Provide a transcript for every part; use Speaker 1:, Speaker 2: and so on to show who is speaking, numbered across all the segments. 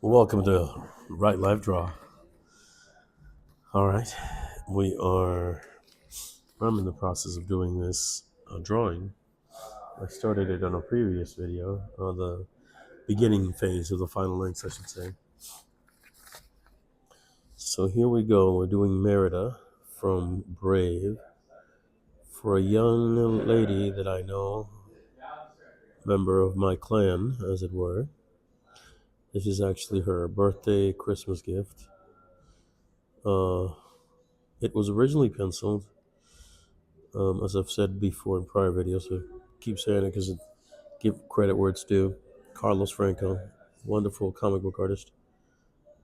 Speaker 1: Welcome to Right Life Draw. All right, we are. I'm in the process of doing this drawing. I started it on a previous video, on the beginning phase of the final lengths, I should say. So here we go. We're doing Merida from Brave for a young lady that I know, member of my clan, as it were. This is actually her birthday Christmas gift. Uh, it was originally penciled. As I've said before in prior videos, so keep saying it because give credit where it's due. Carlos Franco, wonderful comic book artist,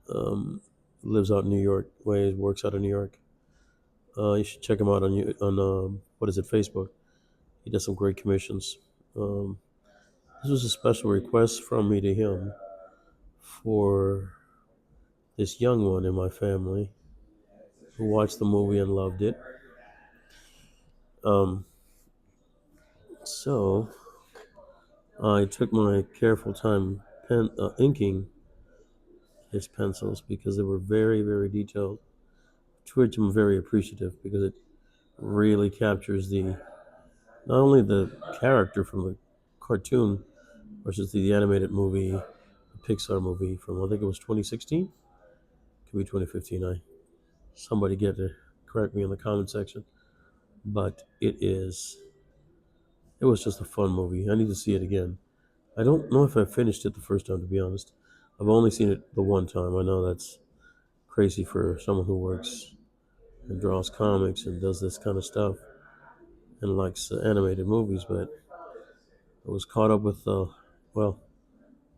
Speaker 1: um, lives out in New York. Works out of New York. You should check him out on what is it, Facebook. He does some great commissions. Um, this was a special request from me to him for this young one in my family who watched the movie and loved it. Um, so I took my careful time inking his pencils because they were very, very detailed, to which I'm very appreciative because it really captures not only the character from the cartoon versus the animated movie, the Pixar movie from, I think it was 2016, could be 2015. Somebody get to correct me in the comment section, but it was just a fun movie. I need to see it again. I don't know if I finished it the first time, to be honest. I've only seen it the one time. I know that's crazy for someone who works and draws comics and does this kind of stuff and likes animated movies, but I was caught up with, well,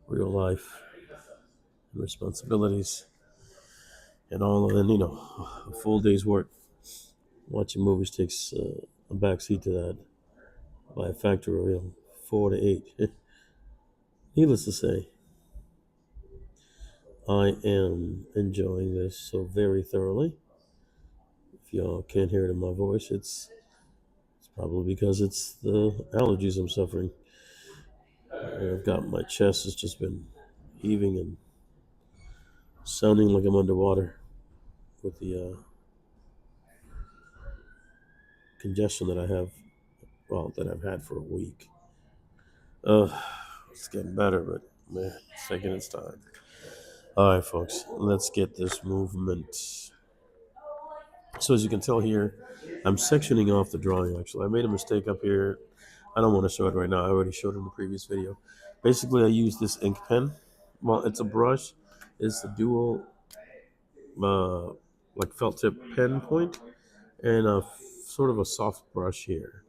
Speaker 1: real life and responsibilities and all, and a full day's work. Watching movies takes a backseat to that by a factor of 4 to 8. Needless to say, I am enjoying this so very thoroughly. If y'all can't hear it in my voice, it's probably because it's the allergies I'm suffering. I've got my chest has just been heaving and sounding like I'm underwater with the congestion that I have, well, that I've had for a week. Uh, it's getting better, but man, it's taking its time. All right, folks, let's get this movement. So as you can tell here, I'm sectioning off the drawing. Actually, I made a mistake up here. I don't want to show it right now. I already showed it in the previous video. Basically, I use this ink pen. Well, it's a brush. It's a dual, uh, like felt tip pen point, and sort of a soft brush here.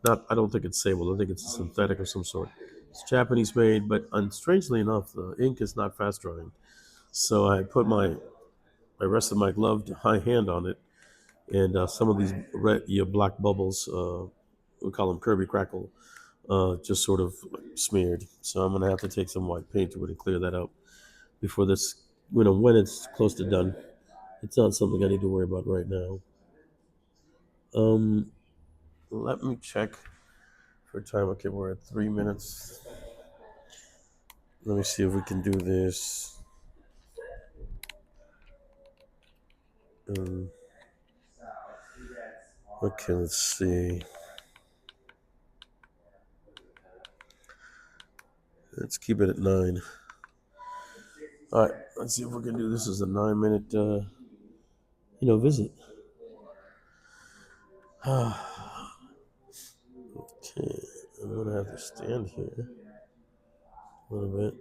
Speaker 1: Not, I don't think it's sable. I think it's a synthetic of some sort. It's Japanese made, but strangely enough, the ink is not fast drying. So I put I rested my gloved high hand on it, and some of these black bubbles, we call them Kirby Crackle, just sort of smeared. So I'm gonna have to take some white paint to it and clear that up before this. When it's close to done, it's not something I need to worry about right now. Um, Let me check for time. Okay, we're at 3 minutes. Let me see if we can do this. Um, okay, let's see. Let's keep it at 9. All right, let's see if we can do this as a 9 minute, visit. Okay, I'm gonna have to stand here a little bit.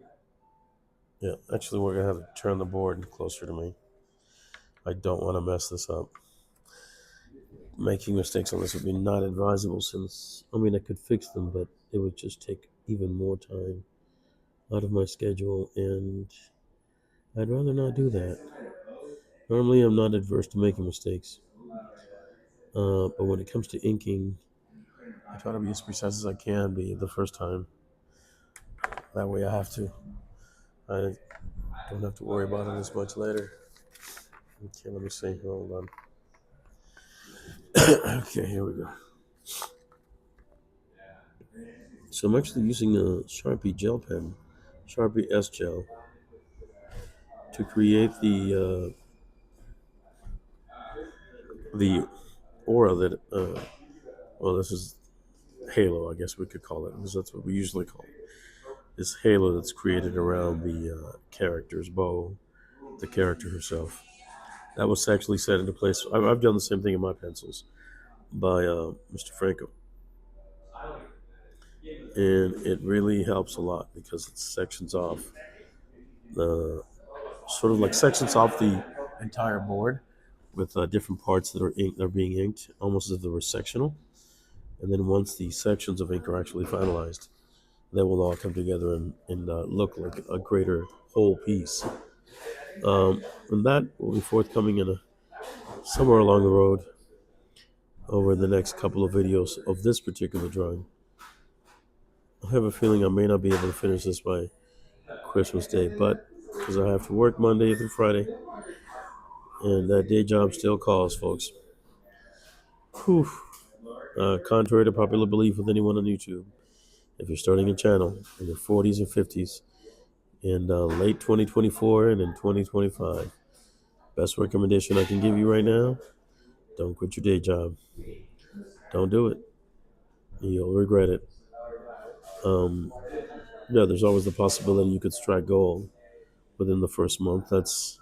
Speaker 1: Yeah, actually, we're gonna have to turn the board closer to me. I don't want to mess this up. Making mistakes on this would be not advisable since, I could fix them, but it would just take even more time out of my schedule, and I'd rather not do that. Normally, I'm not adverse to making mistakes, but when it comes to inking, I try to be as precise as I can be the first time. That way, I don't have to worry about it as much later. Okay, let me see. Hold on. Okay, here we go. So I'm actually using a Sharpie gel pen, Sharpie S gel, to create the aura that well, this is halo, I guess we could call it, because that's what we usually call it. This halo that's created around the character's bow, the character herself. That was actually set into place. I've done the same thing in my pencils by Mr. Franco, and it really helps a lot because it sections off the sort of like sections off the entire board with different parts that are being inked, almost as if they were sectional. And then once the sections of ink are actually finalized, they will all come together and look like a greater whole piece. And that will be forthcoming in somewhere along the road over the next couple of videos of this particular drawing. I have a feeling I may not be able to finish this by Christmas Day, but because I have to work Monday through Friday, and that day job still calls, folks. Whew. Contrary to popular belief with anyone on YouTube, if you're starting a channel in your 40s and 50s in late 2024 and in 2025, best recommendation I can give you right now: don't quit your day job. Don't do it. You'll regret it. Yeah, there's always the possibility you could strike gold within the first month. That's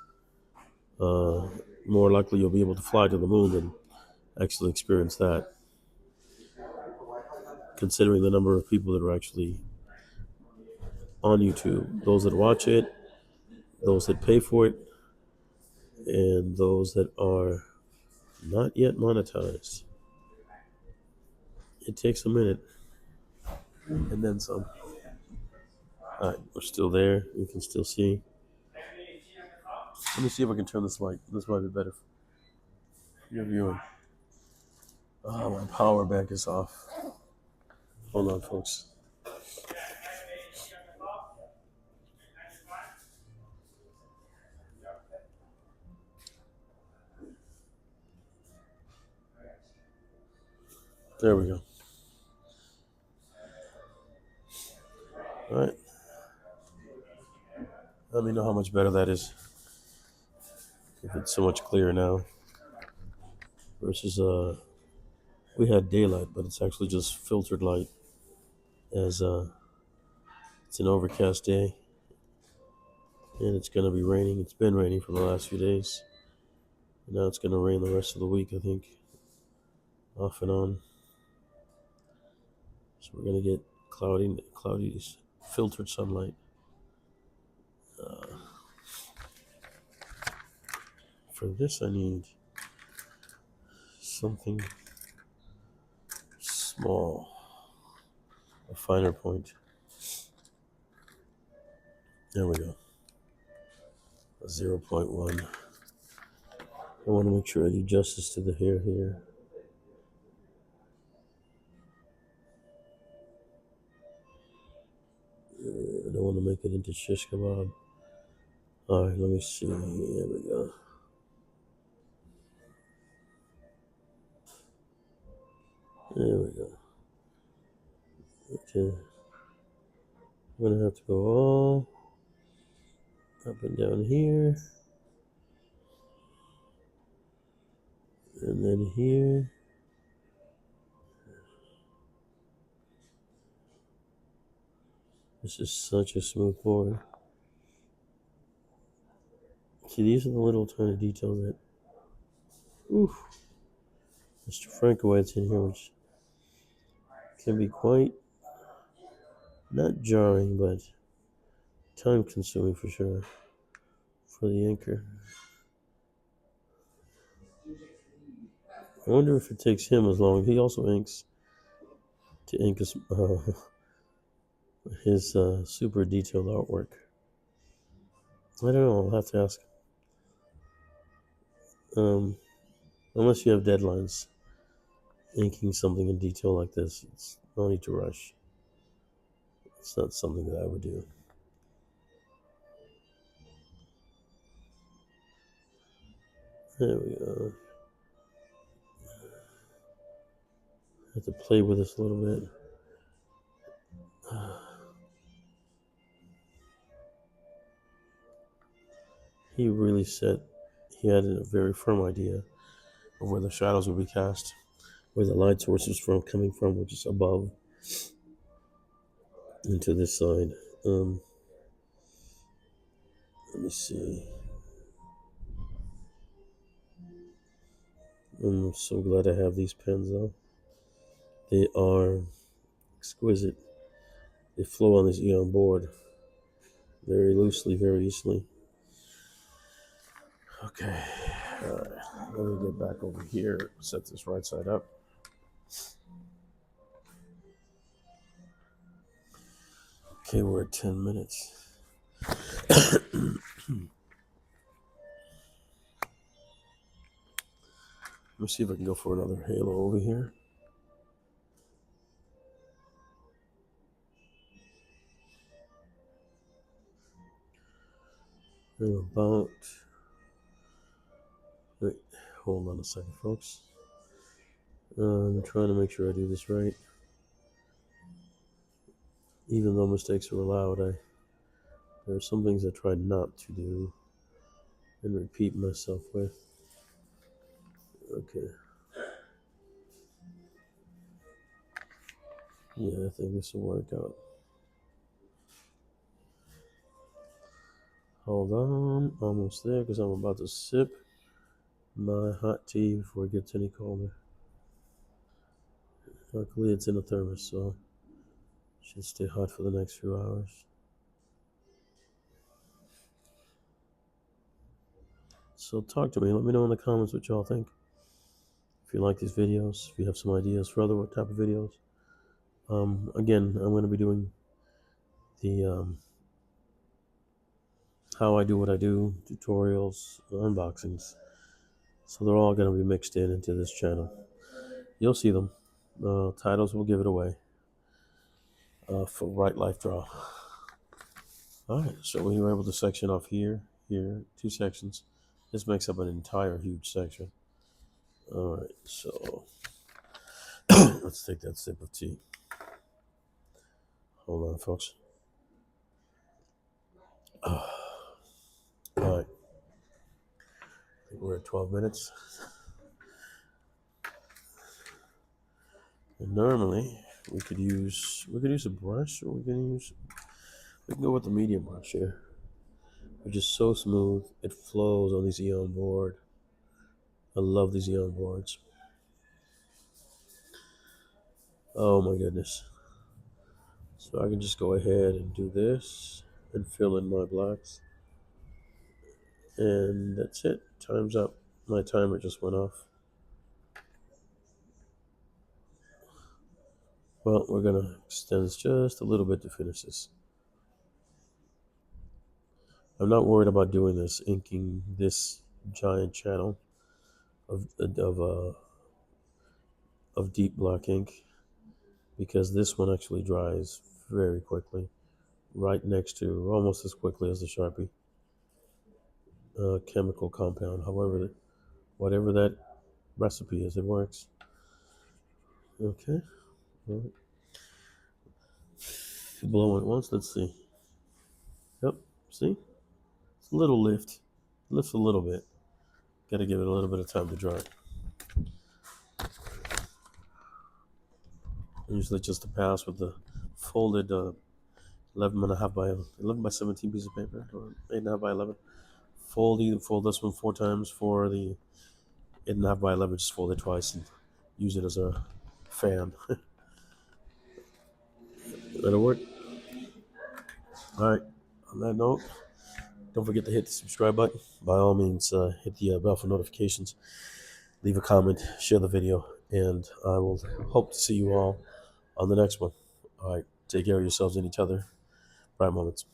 Speaker 1: more likely you'll be able to fly to the moon than actually experience that, considering the number of people that are actually on YouTube, those that watch it, those that pay for it, and those that are not yet monetized. It takes a minute and then some. All right, we're still there. You can still see. Let me see if I can turn this light. This might be better for your viewing. Oh, my power bank is off. Hold on, folks. There we go. All right. Let me know how much better that is. If it's so much clearer now versus we had daylight, but it's actually just filtered light as it's an overcast day and it's going to be raining. It's been raining for the last few days. And now it's going to rain the rest of the week, I think, off and on. So we're going to get cloudy, filtered sunlight. For this, I need something small, a finer point. There we go. A 0.1. I want to make sure I do justice to the hair here. I don't want to make it into shish kebab. All right, let me see. There we go. There we go. Okay. I'm going to have to go all up and down here. And then here. This is such a smooth board. See, these are the little tiny details that, oof, Mr. Franco adds in here, which can be quite, not jarring, but time consuming for sure for the inker. I wonder if it takes him as long. He also inks to ink his super detailed artwork. I don't know. I'll have to ask. Unless you have deadlines, inking something in detail like this, it's no need to rush. It's not something that I would do. There we go. I have to play with this a little bit. he really said he had a very firm idea of where the shadows would be cast, where the light source was coming from, which is above into this side. Let me see. I'm so glad I have these pens though. They are exquisite. They flow on this Eon board very loosely, very easily. Okay, let me get back over here, set this right side up. Okay, we're at 10 minutes. Let me see if I can go for another halo over here. And about, wait, hold on a second, folks. I'm trying to make sure I do this right. Even though mistakes are allowed, there are some things I try not to do and repeat myself with. Okay. Yeah, I think this will work out. Hold on, almost there because I'm about to sip my hot tea before it gets any colder. Luckily, it's in a thermos, so it should stay hot for the next few hours. So talk to me. Let me know in the comments what y'all think. If you like these videos, if you have some ideas for other type of videos. Again, I'm going to be doing the how I do what I do, tutorials, unboxings. So they're all going to be mixed into this channel. You'll see them. Titles will give it away for Right Life Draw. All right, so we were able to section off here, two sections. This makes up an entire huge section. All right, so let's take that sip of tea. Hold on, folks. All right, I think we're at 12 minutes. And normally we could use a brush, or we can go with the medium brush here, which is so smooth. It flows on these Eon board. I love these Eon boards. Oh my goodness. So I can just go ahead and do this and fill in my blacks. And that's it. Time's up. My timer just went off. Well, we're going to extend this just a little bit to finish this. I'm not worried about doing this, inking this giant channel of deep black ink, because this one actually dries very quickly, right next to, almost as quickly as the Sharpie chemical compound. However, whatever that recipe is, it works. Okay. All right. Blow it once. Let's see. Yep. See? It's a little lift. Lifts a little bit. Got to give it a little bit of time to dry. Usually just a pass with the folded 11.5 by 11 by 17 piece of paper, or 8.5 by 11. Fold this one 4 times. For the 8.5 by 11, just fold it twice and use it as a fan. That'll work. All right. On that note, don't forget to hit the subscribe button. By all means, hit the bell for notifications. Leave a comment, share the video, and I will hope to see you all on the next one. All right. Take care of yourselves and each other. Bright moments.